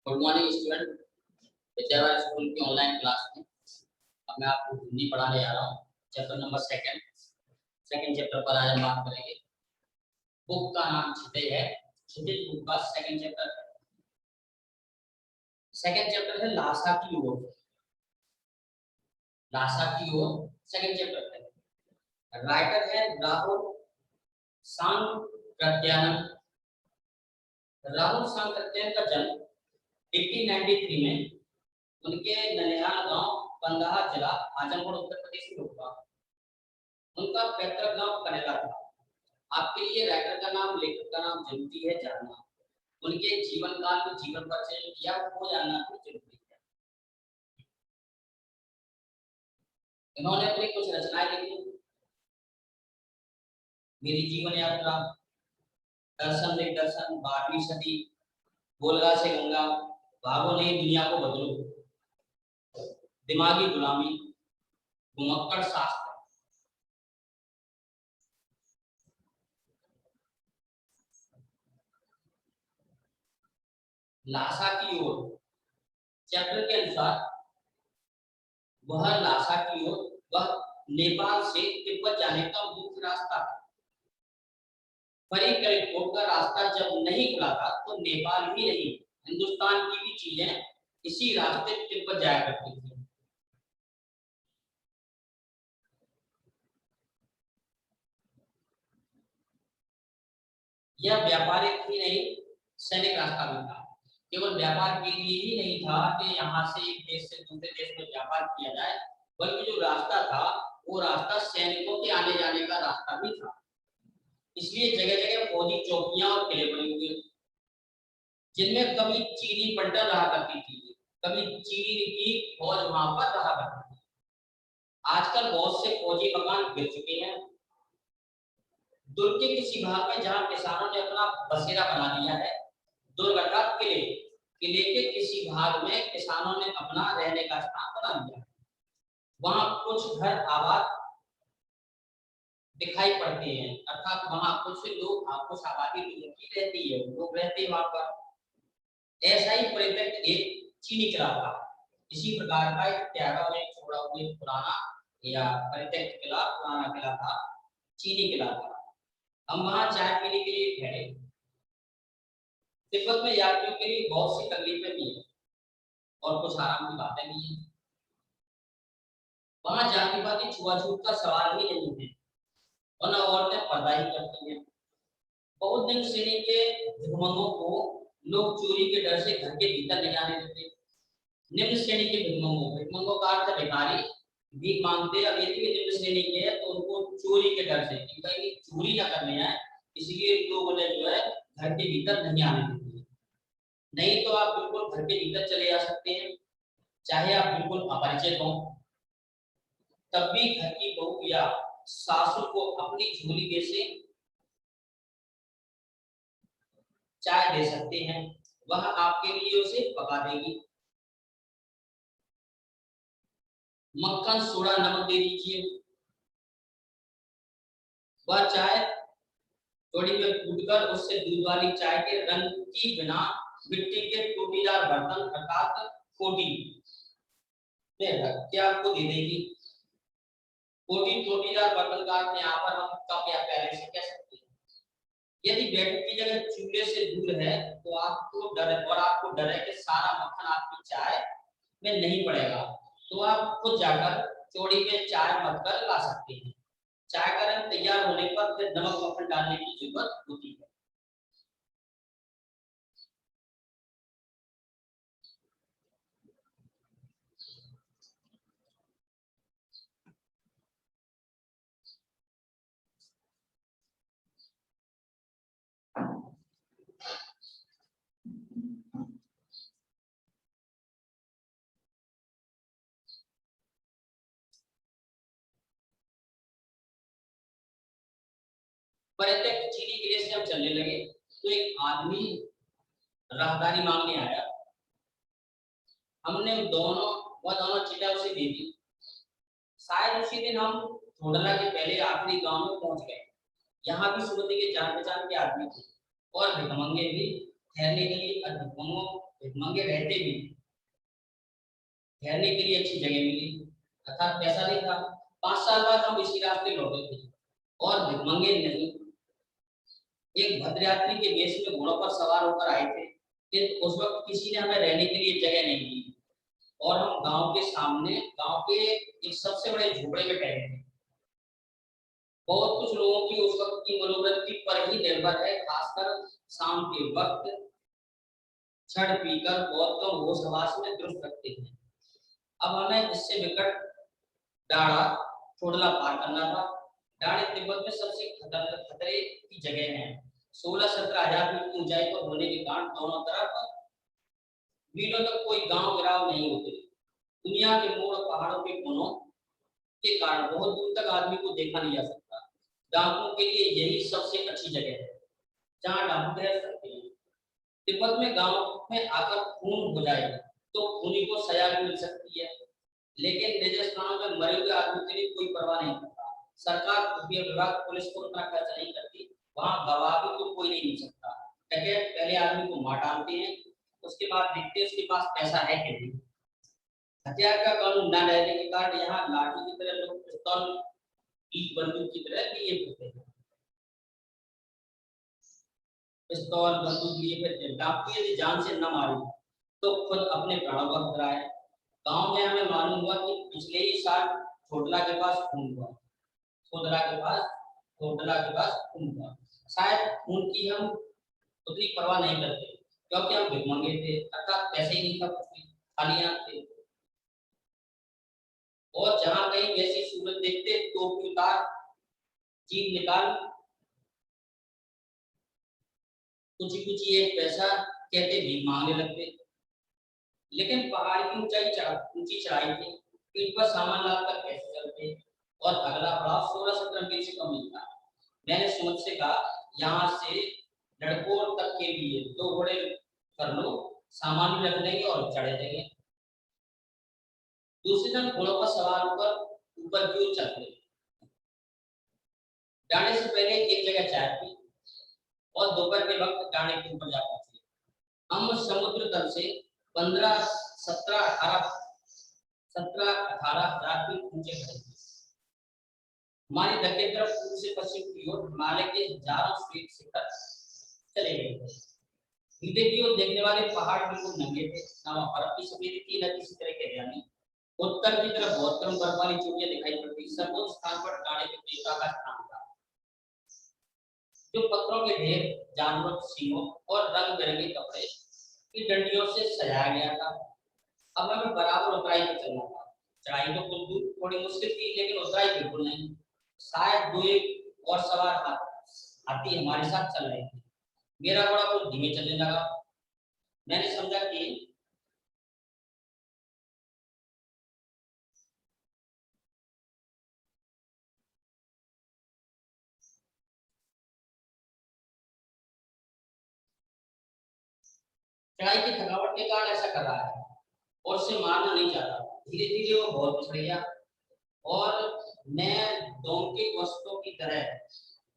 Good morning student. Vidyavar school की online class में अब मैं आपको हिंदी पढ़ाने जा रहा हूँ। चैप्टर नंबर सेकंड चैप्टर पर आज हम बात करेंगे। बुक का नाम क्षितिज है। क्षितिज बुक का सेकंड चैप्टर है। सेकंड चैप्टर है लासा की ओर। लासा की ओर सेकंड चैप्टर है। राइटर है राहुल सांकृत्यायन। राहुल सांकृत्यायन का जन्म 1893 में उनके ननिहाल गांव पंदाहा जिला आजमगढ़ उत्तर प्रदेश में हुआ। उनका पैतृक गांव कनेला था। आपके लिए राइटर का नाम, लेखक का नाम जरूरी है जानना। उनके जीवन काल में जीवन परिचय किया वो जानना भी जरूरी है। इन्होंने अपनी कुछ रचनाएं लिखी। मेरी जीवन यात्रा, दर्शन में दर्शन, 12वीं सदी, गोलगा से गंगा, भागो नहीं दुनिया को बदलो, दिमागी गुलामी, घुमक्कड़ शास्त्र। लासा की ओर चैप्टर के अनुसार वह लासा की ओर वह नेपाल से तिब्बत जाने का मुख्य रास्ता है। फरीदकोट का रास्ता जब नहीं खुला था तो नेपाल ही नहीं हिंदुस्तान की भी चीजें इसी रास्ते तिब्बत जाया करती थी। यह व्यापारिक ही नहीं सैनिक रास्ता भी था। केवल व्यापार के लिए ही नहीं था कि यहाँ से एक देश से दूसरे देश में व्यापार किया जाए, बल्कि जो रास्ता था वो रास्ता सैनिकों के आने जाने का रास्ता भी था। इसलिए जगह जगह फौजी चौकियां और किले बने हुए, जिनमें कभी चीनी पलटन रहा करती थी, कभी चीनी की फौज वहां पर रहा करती थी। आजकल बहुत से फौजी मकान गिर चुके हैं। दुर्ग के किसी भाग में जहां किसानों ने अपना बसेरा बना लिया है, दुर्ग अर्थात किले के किसी भाग में किसानों ने अपना रहने का स्थान बना लिया है। वहां कुछ घर आबाद दिखाई पड़ते हैं, अर्थात वहां कुछ लोग, कुछ आबादी लोगों की रहती है, लोग रहते हैं वहां पर। ऐसा ही परित्यक्त एक चीनी किला था। इसी प्रकार का एक त्यागा में छोड़ा हुआ पुराना या परित्यक्त किला, पुराना किला था, चीनी किला था। हम वहां चाय पीने के लिए ठहरे। तिब्बत में यात्रियों के लिए बहुत सी तकलीफें भी है और कुछ आराम की बातें भी है। वहां जातिवादी छुआछूत का सवाल ही नहीं है, वरना औरतें पर्दा ही करती हैं। बहुत दिन श्रेणी के भिखमंगों को लोग चोरी के डर से घर के भीतर नहीं आने देते। निम्न श्रेणी के भिखमंगों का अर्थ भिखारी, भीख मांगते। अब यदि वे निम्न श्रेणी के हैं तो उनको चोरी के डर से कि कहीं चोरी ना करने आए, इसलिए लोग उन्हें जो है घर के भीतर नहीं आने देते। नहीं तो आप बिल्कुल घर के भीतर चले जा सकते हैं, चाहे आप बिल्कुल अपरिचित हों, तब भी घर की बहू या सासू को अपनी झोली में से चाय दे सकते हैं, वह आपके लिए उसे पका देगी। मक्खन, सोडा, नमक दे दीजिए। वह चाय थोड़ी में कूटकर उससे दूध वाली चाय के रंग की बिना मिट्टी के टोटीदार बर्तन अर्थात कोटी में रख के आपको दे देगी। टोटीदार बर्तन का यहाँ पर हम कप या प्याले से कह सकते हैं। यदि बैठक की जगह चूल्हे से दूर है तो आपको डर है कि सारा मक्खन आपकी चाय में नहीं पड़ेगा, तो आप खुद जाकर चौड़ी में चाय मत कर ला सकते हैं। चाय का रंग तैयार होने पर फिर नमक मक्खन डालने की जरूरत होती है। परित्यक्त चीनी किले से हम चलने लगे तो एक आदमी राहदारी मांगने आया। हमने दोनों चीजें उसे दे दी। शायद उसी दिन हम थोडला के पहले आखिरी गांव में पहुंच गए। यहाँ भी सुमति के जान पहचान के आदमी थे और भिखमंगे भी ठहरने के लिए। भिखमंगों भिखमंगे रहते भी ठहरने के लिए अच्छी जगह मिली, अर्थात पैसा नहीं था। 5 साल बाद हम इसी रास्ते लौटे थे और भिखमंगे नहीं, एक भद्र यात्री के वेश में घोड़ों पर सवार होकर आए थे। किंतु उस वक्त किसी ने हमें रहने के लिए जगह नहीं दी और हम गांव के सामने, गांव के एक सबसे बड़े झोपड़े में ठहरे थे। बहुत कुछ लोगों की उस वक्त की मनोवृत्ति पर ही निर्भर है, खासकर शाम के वक्त छड़ पीकर बहुत कम होश हवास में दुरुस्त रखते हैं। अब हमें इससे विकट डाढ़ा छोड़ला पार करना था। डाढ़े तिब्बत में सबसे खतरे की जगह है। 16-17 हजार फीट की ऊंचाई पर होने के कारण दोनों तरफ मीलों तक कोई गांव गिराव नहीं होते। दुनिया के मोड़ पहाड़ों के कोनों के कारण बहुत दूर तक आदमी को देखा नहीं जा सकता। डाकुओं के लिए यही सबसे अच्छी जगह है जहाँ डाकू ठहर सकते हैं। तिब्बत में गांव में आकर खून हो जाए तो खूनी को सजा भी मिल सकती है, लेकिन निजी स्थानों में मरे हुए आदमी के लिए कोई परवाह नहीं करता। सरकार, खुफिया विभाग, पुलिस को उतना खर्चा नहीं करती। वहां गवाह भी तो कोई नहीं मिल सकता। डकैत पहले आदमी को मार डालते हैं, उसके बाद देखते हैं उसके पास पैसा है कि नहीं। हथियार का कानून न रहने के कारण यहाँ लाठी की तरह लोग पिस्तौल की बंदूक की तरह लिए फिरते हैं। पिस्तौल बंदूक लिए फिरते हैं। डाकू यदि जान से न मारे तो खुद अपने प्राणों का खतरा है। गांव में हमें मालूम हुआ कि पिछले ही साल छोटला के पास खून हुआ। छोटला के पास खून हुआ। शायद खून की हम उतनी परवाह नहीं करते क्योंकि हम भिखमंगे थे, अर्थात पैसे ही नहीं था, कुछ भी खाली हाथ थे। और जहां कहीं वैसी सूरत देखते तो भी उतार जीप निकाल कुछ एक पैसा कहते भीख मांगने लगते। लेकिन पहाड़ की ऊंची चढ़ाई थी, पीठ पर सामान लाकर कैसे चलते और अगला पड़ाव 16-17 मील से कम नहीं था। मैंने सुमत से कहा, यहाँ से लड़कोर तक के लिए 2 घोड़े कर लो, सामान भी रख देंगे और चढ़े देंगे। दूसरे दिन घोड़ों पर सवार होकर ऊपर की ओर चलते। जाने से पहले एक जगह चाय पी और दोपहर के वक्त गाने के ऊपर जा पहुंचे। हम समुद्र तल से 17-18 हजार फीट ऊंचे खड़े थे। हमारी दक्षिण तरफ पूर्व से पश्चिम की ओर हिमालय के हजारों श्वेत शिखर चले गए थे। सीधे की ओर देखने वाले पहाड़ बिल्कुल नंगे थे, न वहाँ बर्फ की सफेदी थी न किसी तरह के हरियाली। उत्तर की तरफ बहुत कम बर्फ वाली चोटियां दिखाई पड़ती। सर्वोच्च स्थान पर गाने के देवता का स्थान था, जो पत्थरों के ढेर, जानवर सींगों और रंग बिरंगे कपड़े की डंडियों से सजाया गया था। अब हमें बराबर उतराई पर चलना था। चढ़ाई तो कुछ दूर थोड़ी मुश्किल थी, लेकिन उतराई बिल्कुल नहीं। शायद 2 और सवार हाथी हमारे साथ चल रहे थे। मेरा घोड़ा कुछ धीमे चलने लगा। मैंने समझा कि चढ़ाई की थकावट के कारण ऐसा कर रहा है और उसे मारना नहीं चाहता। धीरे धीरे वो बहुत पिछड़ गया और मैं डोंकी वस्तुओं की तरह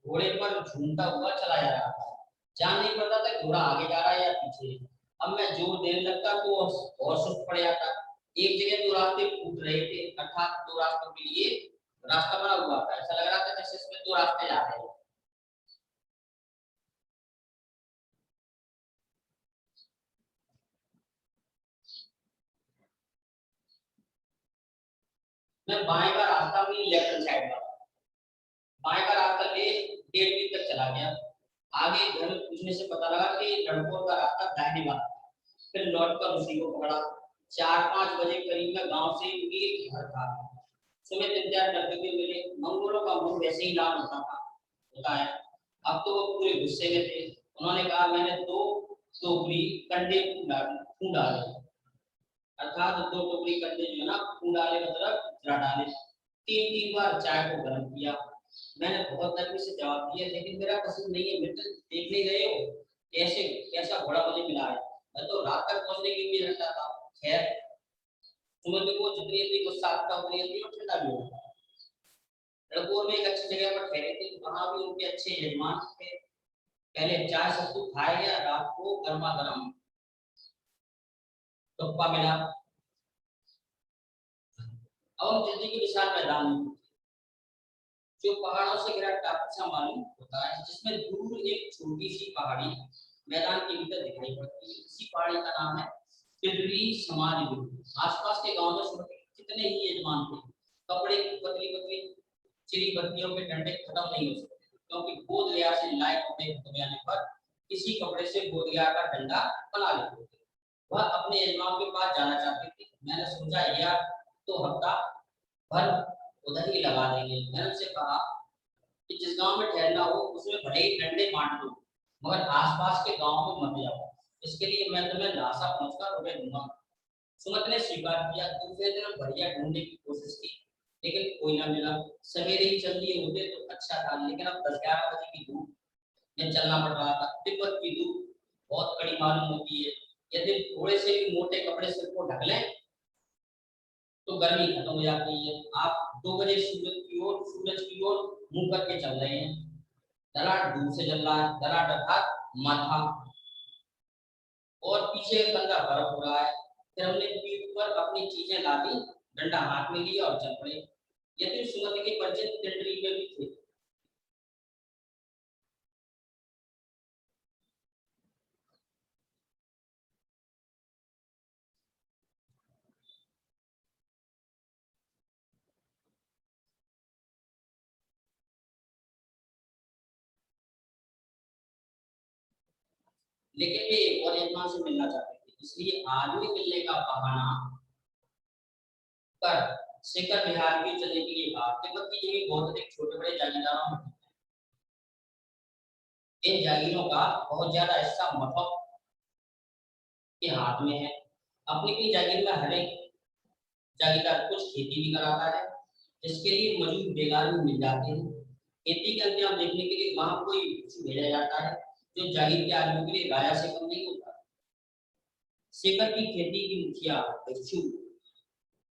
घोड़े पर झूमता हुआ चला जा रहा था। जान नहीं पता था घोड़ा आगे जा रहा है या पीछे। अब मैं जोर देने लगता तो और सुस्त पड़ जाता। एक जगह 2 रास्ते फूट रहे थे, अर्थात 2 रास्तों के लिए रास्ता बना हुआ था। ऐसा लग रहा था जैसे इसमें 2 रास्ते जा रहे हैं। मैं बाएं का रास्ता अपनी लेफ्ट हैंड साइड पर, बाएं का रास्ता ले 1.5 मील तक चला गया। आगे घर में पूछने से पता लगा कि लड़कों का रास्ता दाहिने वाला था। फिर लौट कर उसी को पकड़ा। 4-5 बजे करीब में गांव से मील घर था। सुबह इंतजार करते हुए मिले। मंगोलों का मुंह वैसे ही लाल होता है। अब तो वो पूरे गुस्से में थे। उन्होंने कहा, मैंने 2 टोकरी कंडे फूल डाले, अर्थात 2 टोकरी कंडे जो है ना फूल डाले मतलब जला डाले। 3-3 बार चाय को गर्म किया। मैंने बहुत नरमी से जवाब दिया, लेकिन मेरा पसंद नहीं है मित्र, देख नहीं रहे हो कैसे कैसा घोड़ा मुझे मिला है। मैं तो रात तक पहुंचने की उम्मीद रखता था। खैर, सुबह को जितनी जल्दी गुस्सा आता उतनी जल्दी वो ठंडा भी होता। लड़कों में एक अच्छी जगह पर ठहरे थे, वहां भी उनके अच्छे यजमान थे। पहले चाय सत्तू खाया गया, रात को गर्मा गर्म टोप्पा मिला। अब हम चलते कि विशाल मैदान में जो पहाड़ों से घिरा टापू सा मालूम होता है, जिसमें दूर एक छोटी सी पहाड़ी मैदान के भीतर दिखाई पड़ती है। इसी पहाड़ी का नाम है टिटरी समाधि गुफा। आसपास के गांव में सुबह कितने ही यजमान थे, कपड़े की पतली पतली चिरी बत्तियों के डंडे खत्म नहीं हो सकते, क्योंकि बोध गया से लाए कपड़े खत्म आने पर किसी कपड़े से बोध गया का डंडा बना लेते थे। वह अपने यजमान के पास जाना चाहते थे। मैंने सोचा यार तो हफ्ता भर उधर ही लगा देंगे। मैंने उनसे कहा कि जिस गांव में ठहरना हो उसमें भले ही डंडे बांट दो, मगर आसपास के गांव में मत जाओ। इसके लिए मैं तुम्हें लासा पहुंचकर रुपए दूंगा। सुमत ने स्वीकार किया। दूसरे दिन बढ़िया ढूंढने की कोशिश की, लेकिन कोई ना मिला। सवेरे ही चल दिए होते तो अच्छा था, लेकिन अब 10-11 बजे की धूप में चलना पड़ रहा था। तिब्बत की धूप बहुत कड़ी मालूम होती है। यदि थोड़े से भी मोटे कपड़े सिर को ढक लें तो गर्मी खत्म हो जाती है। आप 2 बजे सूरज की ओर मुंह करके चल रहे हैं। दरार दूर से चल रहा है, दरार अर्थात माथा, और पीछे कंधा बर्फ हो रहा है। फिर हमने पीठ पर अपनी चीजें ला दी, डंडा हाथ में लिया और चल पड़े। यदि सुमति के परिचित टिटरी में भी थे। लेकिन वे एक और यजमान से मिलना चाहते थे, इसलिए आज भी मिलने का बहाना कर शेखर बिहार भी चलने के लिए कहा। तिब्बत की जमीन बहुत अधिक छोटे बड़े जागीरदारों में, इन जागीरों का बहुत ज्यादा हिस्सा मफक के हाथ में है। अपनी भी जागीर में हर एक जागीरदार कुछ खेती भी कराता है, जिसके लिए मजदूर बेगार भी मिल जाते हैं। खेती के अंजाम देखने के लिए वहां कोई भेजा जाता है, जो जागीर के आदमियों के लिए राजा से कम नहीं होता। शेखर की खेती की मुखिया भिक्षु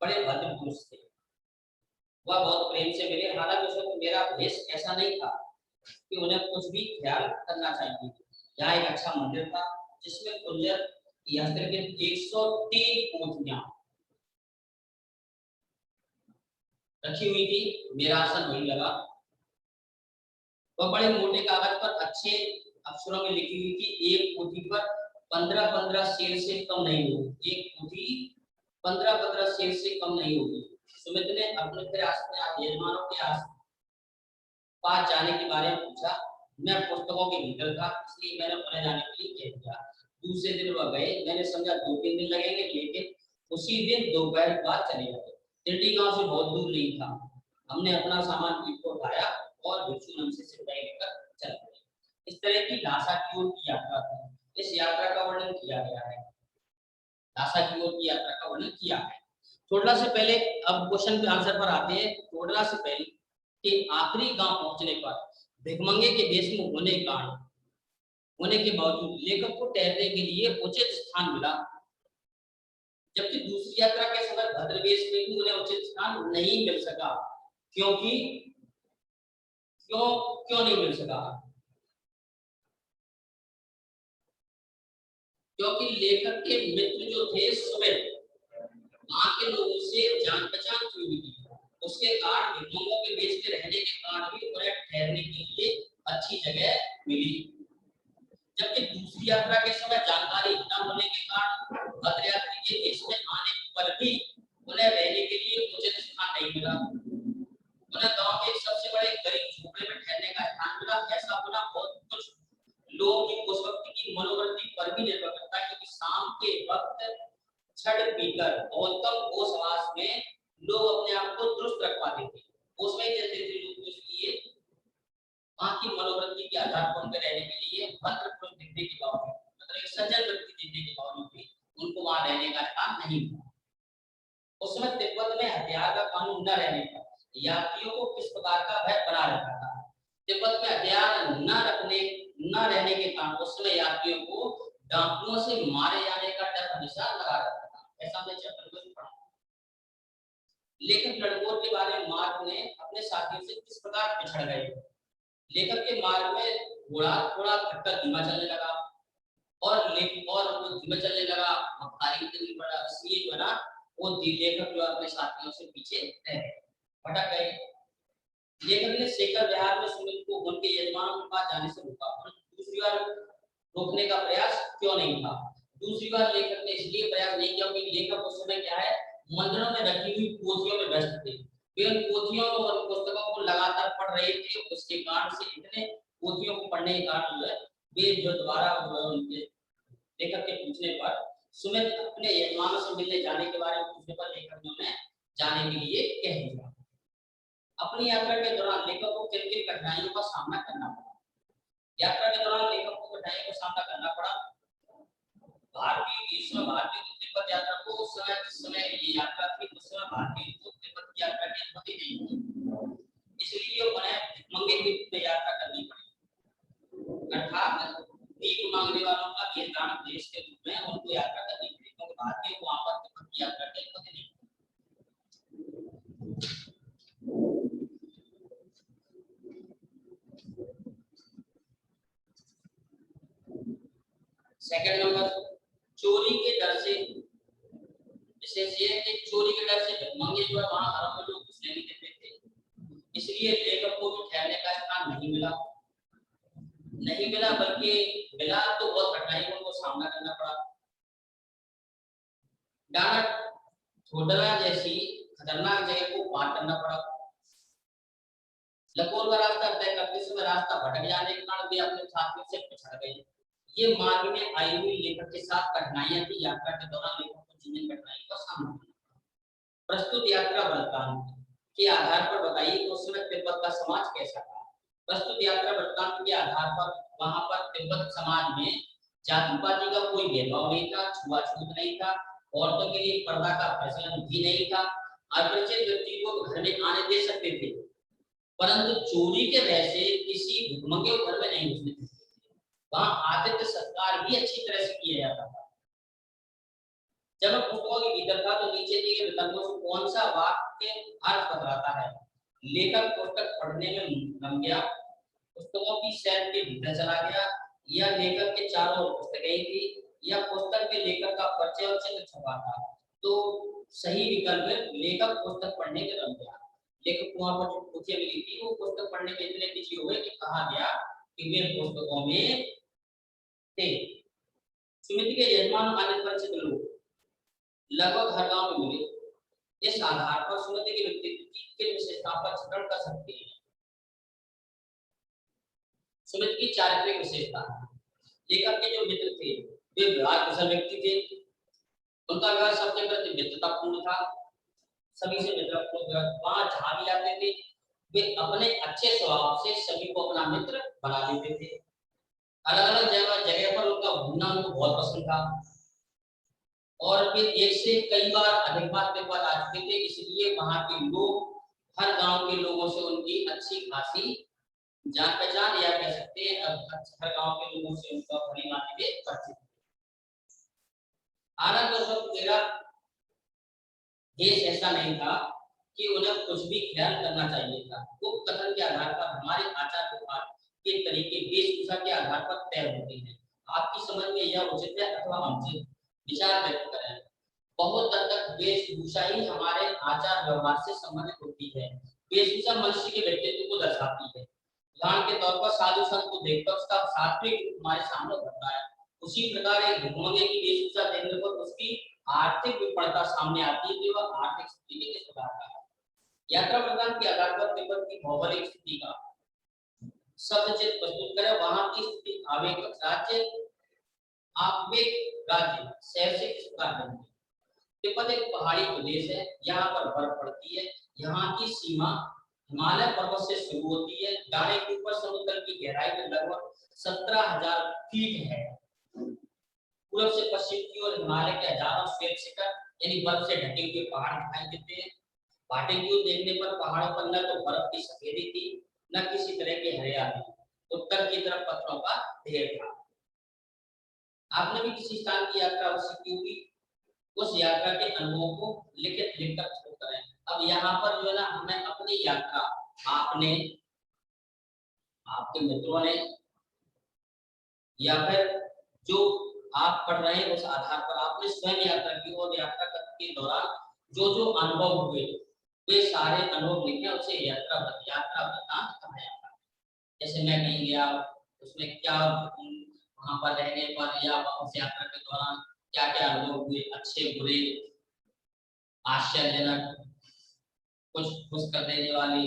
बड़े भद्र पुरुष थे। वह बहुत प्रेम से मिले, हालांकि उस वक्त मेरा भेष ऐसा नहीं था कि उन्हें कुछ भी ख्याल करना चाहिए। यहाँ एक अच्छा मंदिर था, जिसमें कुंजर की हस्तलिखित 103 पोथियां रखी हुई थी। मेरा आसन वही लगा। वह बड़े मोटे कागज पर अच्छे अक्षरों में लिखी हुई थी। एक पोथी पर 15-15 शेर से कम नहीं होगी। एक पोथी 15-15 शेर से कम नहीं होगी। सुमित ने अपने फिर यजमानों के पास जाने के बारे में पूछा। मैं पुस्तकों के भीतर था, इसलिए मैंने उन्हें जाने के लिए कह दिया। दूसरे दिन वह गए। मैंने समझा 2-3 दिन लगेंगे, लेकिन उसी दिन दोपहर बाद चले गए। टिंडी गांव से बहुत दूर नहीं था। हमने अपना सामान पीठ को उठाया और भिक्षु हमसे सिपाही लेकर चल पड़े। इस तरह की लासा की ओर की यात्रा थी। इस यात्रा का वर्णन किया गया है। लासा की ओर की यात्रा का वर्णन किया है। टोडला से पहले, अब क्वेश्चन के आंसर पर आते हैं। टोडला से पहले के आखिरी गांव पहुंचने पर भिखमंगे के देश में होने के बावजूद लेखक को ठहरने के लिए उचित स्थान मिला, जबकि दूसरी यात्रा के समय भद्रवेश में भी उन्हें उचित स्थान नहीं मिल सका। क्योंकि क्यों क्यों नहीं मिल सका? क्योंकि लेखक के मित्र जो थे सुमित, वहां के लोगों से जान पहचान की हुई थी। उसके कारण भिखमंगों के बीच में रहने के कारण भी उन्हें ठहरने के लिए अच्छी जगह मिली। जबकि दूसरी यात्रा के समय जानकारी न होने के कारण भद्र यात्री के देश में आने पर भी उन्हें रहने के लिए उचित स्थान नहीं मिला। उन्हें गांव के सबसे बड़े गरीब झोपड़े में ठहरने का स्थान मिला। ऐसा होना बहुत कुछ लोगों की उस वक्त की मनोवृत्ति पर भी निर्भर करता है, क्योंकि शाम के वक्त छड़ पीकर गौतम को समाज में लोग अपने आप को दुरुस्त रख पाते थे। उसमें जैसे लोग, इसलिए वहां की मनोवृत्ति के आधार पर उनके रहने के लिए भद्र पुरुष दिखने के बावजूद, मतलब एक सज्जन व्यक्ति दिखने के बावजूद भी उनको वहां रहने का स्थान नहीं मिला। उस समय तिब्बत में हथियार का कानून न रहने पर यात्रियों को किस प्रकार का भय बना रहता था। तिब्बत में हथियार न रहने के कारण उस समय यात्रियों को डाकुओं से मारे जाने का डर हमेशा लगा रहता था। ऐसा हमने चैप्टर में पढ़ा। लेखक लड़कों के बारे में मार्ग ने अपने साथियों से किस प्रकार पिछड़ गए। लेखक के मार्ग में घोड़ा थोड़ा खटकर धीमा चलने लगा। और वो धीमे चलने लगा, अब भारी इतनी बड़ा, इसलिए जो है ना वो लेखक जो अपने साथियों से पीछे रह गए, भटक गए। लेखक ने शेखर विहार में सुमित को उनके यजमानों के पास जाने से रोका, परंतु दूसरी बार रोकने का प्रयास क्यों नहीं था। दूसरी बार लेखक ने इसलिए प्रयास नहीं किया क्योंकि लेखक उस समय क्या है, मंदिरों में रखी हुई पोथियों में व्यस्त थे। वे उन पोथियों और पुस्तकों को लगातार पढ़ रहे थे, उसके कारण से इतने पोथियों को पढ़ने के कारण जो है वे जो दोबारा उनके लेखक के पूछने पर सुमित अपने यजमानों से मिलने जाने के बारे में पूछने पर लेखक ने उन्हें जाने के लिए कह दिया। अपनी यात्रा के दौरान लेखक को किन किन कठिनाइयों का सामना करना पड़ा। यात्रा के दौरान लेखक को कठिनाइयों का सामना करना पड़ा। भारतीय तिब्बत यात्रा को उस समय, जिस समय ये यात्रा थी उस समय भारतीय तिब्बत की यात्रा की अनुमति नहीं थी, इसलिए उन्हें भिखमंगे की में यात्रा करनी पड़ी, अर्थात भीख मांगने वालों का वियतनाम देश के रूप में उनको यात्रा करनी पड़ी, क्योंकि भारतीय को वहां पर तिब्बत की यात्रा की अनुमति नहीं। सेकंड नंबर, चोरी के डर से, विशेष ये है कि चोरी के डर से भिखमंगे जो है वहां हर में लोग घुसने नहीं देते थे, इसलिए लेखक को भी ठहरने का स्थान नहीं मिला, बल्कि मिला तो बहुत कठिनाइयों को सामना करना पड़ा। डाना थोडरा जैसी खतरनाक जगह को पार करना पड़ा। लकोर का रास्ता तय करते समय रास्ता भटक जाने के कारण वे अपने साथियों से पिछड़ गए। ये मार्ग में आई हुई लेखक के साथ कठिनाइयां थी। यात्रा के दौरान लेखक को जिन कठिनाइयों का सामना करना पड़ा। प्रस्तुत यात्रा वृत्तांत के आधार पर बताइए कि उस समय तिब्बत का समाज कैसा था। प्रस्तुत यात्रा वृत्तांत के आधार पर वहां पर तिब्बत समाज में जाति पाति का कोई भेदभाव नहीं था, छुआछूत नहीं था, औरतों के लिए पर्दा का प्रचलन भी नहीं था, अपरिचित व्यक्ति को घर में आने दे सकते थे, परंतु चोरी के भय से किसी भिखमंगे को घर में नहीं घुसने देते थे। वहां आतिथ्य सत्कार भी अच्छी तरह से किया जाता था। जब मैं पुस्तकों के भीतर था तो नीचे दिए गए विकल्पों से कौन सा वाक्य अर्थ बदलाता है। लेखक पुस्तक पढ़ने में रम गया, पुस्तकों की शेल्फ के भीतर चला गया, या लेखक के चारों ओर पुस्तकें ही थी, या पुस्तक में लेखक का परिचय और चित्र छपा था। तो सही विकल्प है लेखक पुस्तक पढ़ने में रम गया। लेखक को वहां पर जो पोथियां मिली थी वो पुस्तक पढ़ने में इतने पीछे हो गए कि कहा गया कि वे पुस्तकों में थे। समिति के यजमान अन्य परिचित लोग लगभग हर गांव में मिले। इस आधार पर समिति के व्यक्तित्व की किन विशेषताओं का चित्रण कर सकते हैं। सुमित की चारित्रिक विशेषता, लेखक के जो मित्र थे वे व्यवहार कुशल व्यक्ति थे, उनका व्यवहार सबके प्रति मित्रतापूर्ण था, सभी से मित्रपूर्ण, वहां जहां भी जाते थे वे अपने अच्छे स्वभाव से सभी को अपना मित्र बना लेते थे। अलग अलग जगह पर उनका घूमना उनको बहुत पसंद था, और वे एक से कई बार अधिक बार तिब्बत आ चुके थे, इसलिए वहां के लोग हर गांव के लोगों से उनकी अच्छी खासी जान पहचान या कह सकते हैं हर गांव के लोगों से उनका भली भांति से परिचित। आनंद तेरा देश ऐसा नहीं था कि उन्हें कुछ भी ख्याल करना चाहिए था। उक्त कथन के आधार पर हमारे आचार व्यवहार के तरीके वेशभूषा के आधार पर तय होते हैं। आपकी समझ में यह उचित है अथवा हमसे विचार व्यक्त करें। बहुत हद तक वेशभूषा ही हमारे आचार व्यवहार से संबंधित होती है। वेशभूषा मनुष्य के व्यक्तित्व को दर्शाती है। उदाहरण के तौर पर साधु संत को देखकर उसका सात्विक रूप हमारे सामने उभरता है। उसी प्रकार एक भिखमंगे की वेशभूषा देखने पर उसकी आर्थिक विफलता सामने आती है कि वह आर्थिक स्थिति में किस प्रकार का है। यात्रा वृत्तांत के आधार पर तिब्बत की भौगोलिक स्थिति का शब्दचित्र प्रस्तुत करें। वहां की स्थिति आवेग राज्य शहर से किस प्रकार बनी है। तिब्बत एक पहाड़ी प्रदेश है, यहाँ पर बर्फ पड़ती है, यहाँ की सीमा हिमालय पर्वत से शुरू होती है, गाढ़े के ऊपर समुद्र की गहराई में लगभग 17,000 फीट है। पूर्व से पश्चिम की ओर हिमालय के हजारों श्वेत शिखर यानी बर्फ से ढके हुए पहाड़ दिखाई देते हैं। भाटे की ओर देखने पर पहाड़ों पर न तो बर्फ की सफेदी थी न किसी तरह की हरियाली। उत्तर की तरफ पत्थरों का ढेर था। आपने भी किसी स्थान की यात्रा अवश्य की होगी, उस यात्रा के अनुभवों को लिखकर छोड़ करें। अब यहाँ पर जो है ना हमें अपनी यात्रा आपने, आपके मित्रों ने, या फिर जो आप पढ़ रहे हैं उस आधार पर आपने स्वयं यात्रा की और यात्रा के दौरान जो जो अनुभव हुए वे सारे अनुभव लिखे, उसे यात्रा यात्रा वृत्तांत कहा जाता है। जैसे मैं कहीं गया, उसमें क्या वहां पर रहने पर या उस यात्रा के दौरान क्या क्या अनुभव हुए, अच्छे बुरे, आश्चर्यजनक, कुछ खुश कर देने वाली,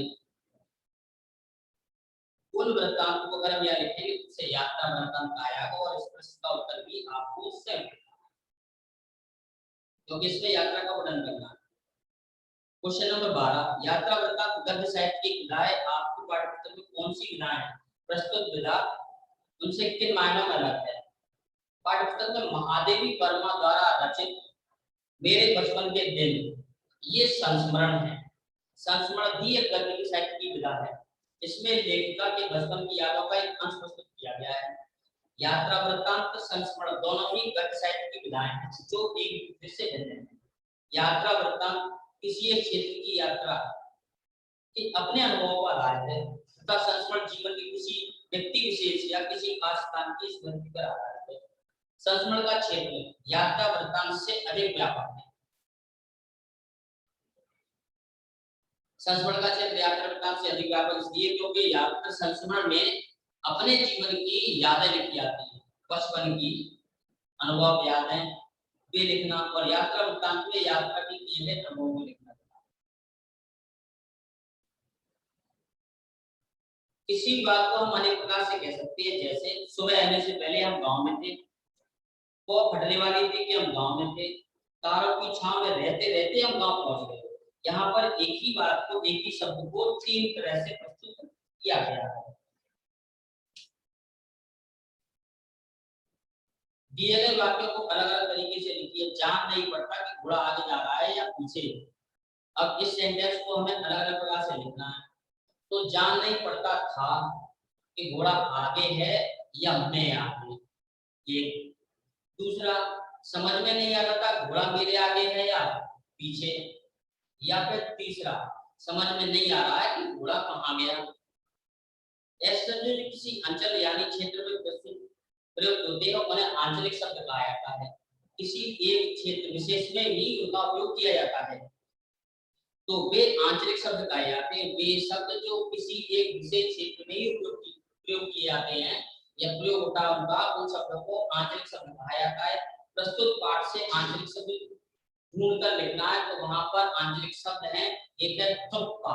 उन वृत्तांत को अगर हम यहाँ लिखेंगे तो उसे यात्रा वृत्तांत कहा जाएगा। और इस प्रश्न का उत्तर भी आपको स्वयं लिखना है, क्योंकि इसमें यात्रा का वर्णन करना है। क्वेश्चन नंबर 12, यात्रा वृत्तांत गद्य साहित्य की विधाएं आपके पाठ्यपुस्तक में कौन सी विधाएं हैं? प्रस्तुत विधा उनसे किन मायनों में अलग है? पाठ्यपुस्तक में महादेवी वर्मा द्वारा रचित मेरे बचपन के दिन, ये संस्मरण है। संस्मरण भी एक गद्य की साहित्य की विधा है। इसमें लेखिका के बचपन की यादों का एक अंश प्रस्तुत किया गया है। यात्रा वृत्तांत संस्मरण दोनों ही गद्य साहित्य की विधाएं हैं जो एक दूसरे से भिन्न हैं। यात्रा वृत्तांत किसी एक क्षेत्र की यात्रा के अपने अनुभव पर आधारित है तथा संस्मरण जीवन के किसी व्यक्ति विशेष या किसी खास स्थान की स्मृति पर आधारित है। संस्मरण का क्षेत्र यात्रा वृत्तांत से अधिक व्यापक है। संस्मरण का क्षेत्र यात्रा वृत्तांत से अधिक व्यापक इसलिए क्योंकि यात्रा संस्मरण में अपने जीवन की यादें लिखी जाती हैं, बचपन की अनुभव यादें वे लिखना, और यात्रा वृत्तांत में यात्रा की किए गए अनुभव को लिखना। किसी भी बात को हम अनेक प्रकार से कह सकते हैं, जैसे सुबह आने से पहले हम गांव में थे, वो फटने वाली थी कि हम गांव में थे, तारों की छांव में रहते रहते हम गांव पहुंच गए। यहाँ पर एक ही बात को, एक ही शब्द को तीन तरह से प्रस्तुत किया गया है। दिए गए वाक्यों को अलग अलग तरीके से लिखिए। जान नहीं पड़ता कि घोड़ा आगे जा रहा है या पीछे। अब इस सेंटेंस को हमें अलग अलग प्रकार से लिखना है। तो जान नहीं पड़ता था कि घोड़ा आगे है या मैं आगे, एक। दूसरा, समझ में नहीं आ रहा था घोड़ा मेरे आगे है या पीछे। या फिर तीसरा, समझ में नहीं आ रहा है कि घोड़ा कहाँ गया। ऐसे शब्द जो किसी अंचल यानी क्षेत्र में प्रयुक्त होते हैं उन्हें आंचलिक शब्द कहा जाता है। किसी एक क्षेत्र विशेष में ही उनका उपयोग किया जाता है तो वे आंचलिक शब्द कहे जाते हैं। वे शब्द जो किसी एक विशेष क्षेत्र में ही प्रयोग किए जाते हैं या प्रयोग होता है उनका, उन शब्दों को आंचलिक शब्द कहा जाता है। प्रस्तुत पाठ से आंचलिक शब्द ढूंढकर लिखना है तो वहां पर आंचलिक शब्द है, एक है थुप्पा,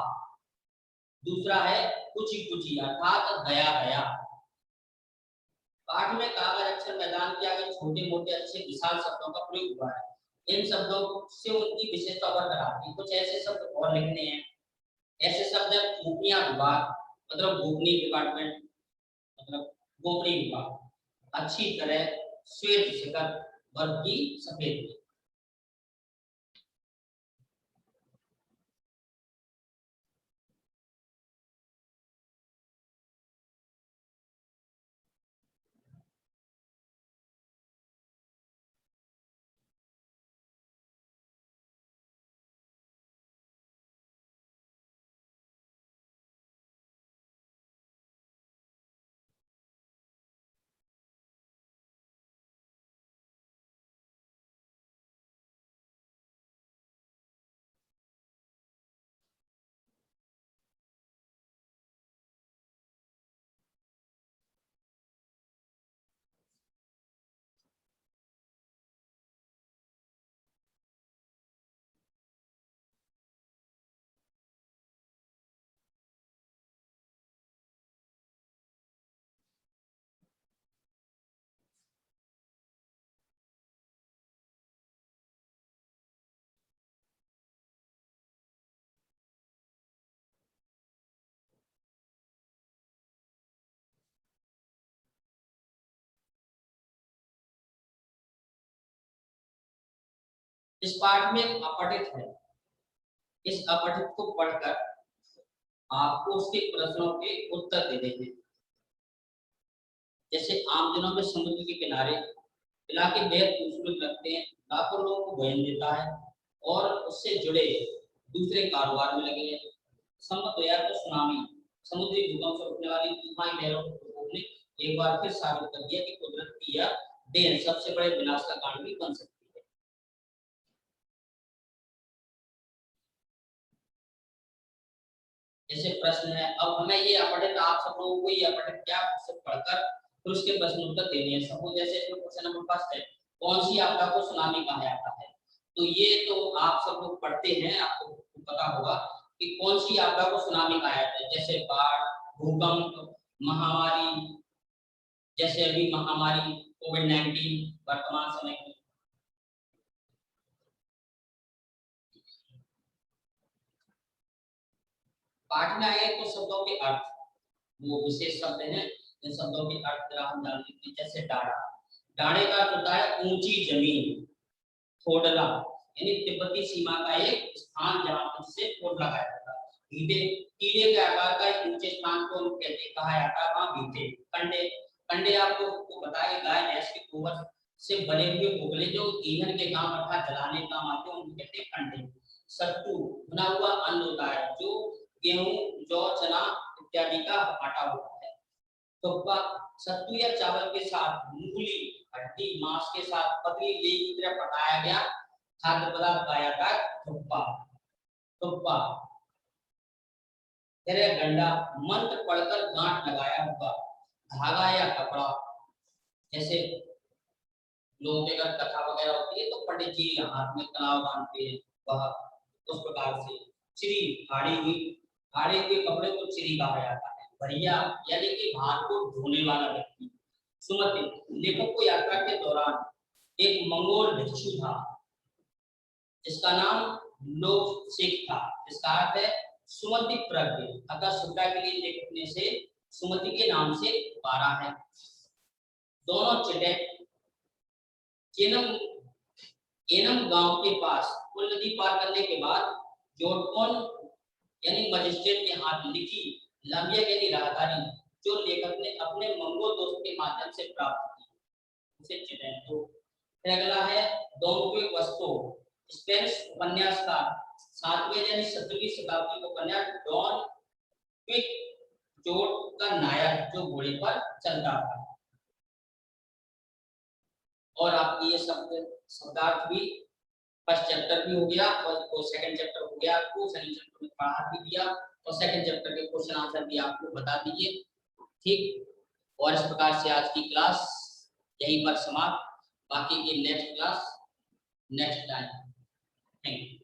दूसरा है कुची कुची अर्थात गया गया। पाठ में कागज अक्षर मैदान के आगे छोटे मोटे अच्छे विशाल शब्दों का प्रयोग हुआ है। इन शब्दों से उनकी विशेषता बरकरार है। कुछ ऐसे शब्द और लिखने हैं। ऐसे शब्द है गोपनीय विभाग, मतलब गोपनीय डिपार्टमेंट, मतलब गोपनीय विभाग। अच्छी तरह, श्वेत शिखर, बर्फ की सफेद। इस पाठ में एक अपठित है। इस अपठित को पढ़कर आपको उसके प्रश्नों के उत्तर दे देंगे। जैसे आम दिनों में समुद्र के किनारे इलाके बेहद खूबसूरत लगते हैं, लाखों लोगों को भोजन देता है और उससे जुड़े दूसरे कारोबार में लगे हैं। संभव या तो सुनामी, समुद्री भूकंप से उठने वाली तूफानी लहरों को ने एक बार फिर साबित कर दिया कि कुदरत की यह देन सबसे बड़े विनाश का कारण भी बन सकती है। जैसे प्रश्न है, अब हमें ये अपठित, आप सब लोगों को ये अपठित क्या पढ़कर फिर उसके प्रश्न उत्तर देने हैं। सपोज जैसे इसमें क्वेश्चन नंबर फर्स्ट है, कौन सी आपदा को सुनामी कहा जाता है? तो ये तो आप सब लोग पढ़ते हैं, आपको पता होगा कि कौन सी आपदा को सुनामी कहा जाता है। जैसे बाढ़, भूकंप, महामारी, जैसे अभी महामारी कोविड-19 वर्तमान समय की। पाठ में आए तो शब्दों के अर्थ, वो विशेष शब्द हैं, इन शब्दों के अर्थ हम जान लेते हैं। जैसे डाढ़ा, डाढ़े का अर्थ होता है ऊंची जमीन। ठोडला यानी तिब्बती सीमा का एक स्थान जहां पर से ठोड लगाया जाता है। भीटे, टीले के आकार का एक ऊंचे स्थान को कहते कहा जाता है वहां भीटे। कंडे, कंडे आपको बताया गाय भैंस के गोबर से बने हुए बोगले जो ईंधन के काम अर्थात जलाने का काम आते हैं उनको कहते हैं कंडे। सत्तू भुना हुआ अन्न होता है जो गेहूं, जौ, चना इत्यादि का आटा होता है। थुप्पा, सत्तू या चावल के साथ मूंगफली, हड्डी, मांस के साथ पतली लेई की तरह पकाया गया खाद्य पदार्थ पाया जाता है थुप्पा। थुप्पा गंडा, मंत्र पढ़कर गांठ लगाया हुआ धागा या कपड़ा। जैसे लोगों के घर कथा वगैरह होती है तो पंडित जी हाथ में कलाव बांधते हैं, वह उस प्रकार से। चिरी, फाड़ी हुए कपड़े को चिरी कहा जाता है। भैया यानी कि भार को ढोने वाला व्यक्ति। सुमति, लेखक को यात्रा के दौरान एक मंगोल भिक्षु था जिसका नाम लोक शेख था, जिसका अर्थ है सुमति प्रज्ञ, अतः सुविधा के लिए लेखक ने से सुमति के नाम से पारा है। दोनों चिटे, एनम गांव के पास पुल नदी पार करने के बाद जोटकोन यानी मजिस्ट्रेट के हाथ लिखी लंबिया यानी राहदारी जो लेखक ने अपने मंगोल दोस्त के माध्यम से प्राप्त की, उसे चिटे। तो अगला है डॉन क्विक वस्तो, स्पेनिश उपन्यासकार 7वीं यानी 17वीं शताब्दी का उपन्यास डॉन क्विक जोट का नायक जो घोड़े पर चलता था। और आपकी ये शब्दार्थ भी फर्स्ट चैप्टर भी हो गया और सेकंड चैप्टर हो गया। आपको सेकंड चैप्टर में पढ़ा भी दिया और सेकंड चैप्टर के क्वेश्चन आंसर भी आपको बता दीजिए, ठीक। और इस प्रकार से आज की क्लास यहीं पर समाप्त, बाकी की next class next time. Thank you.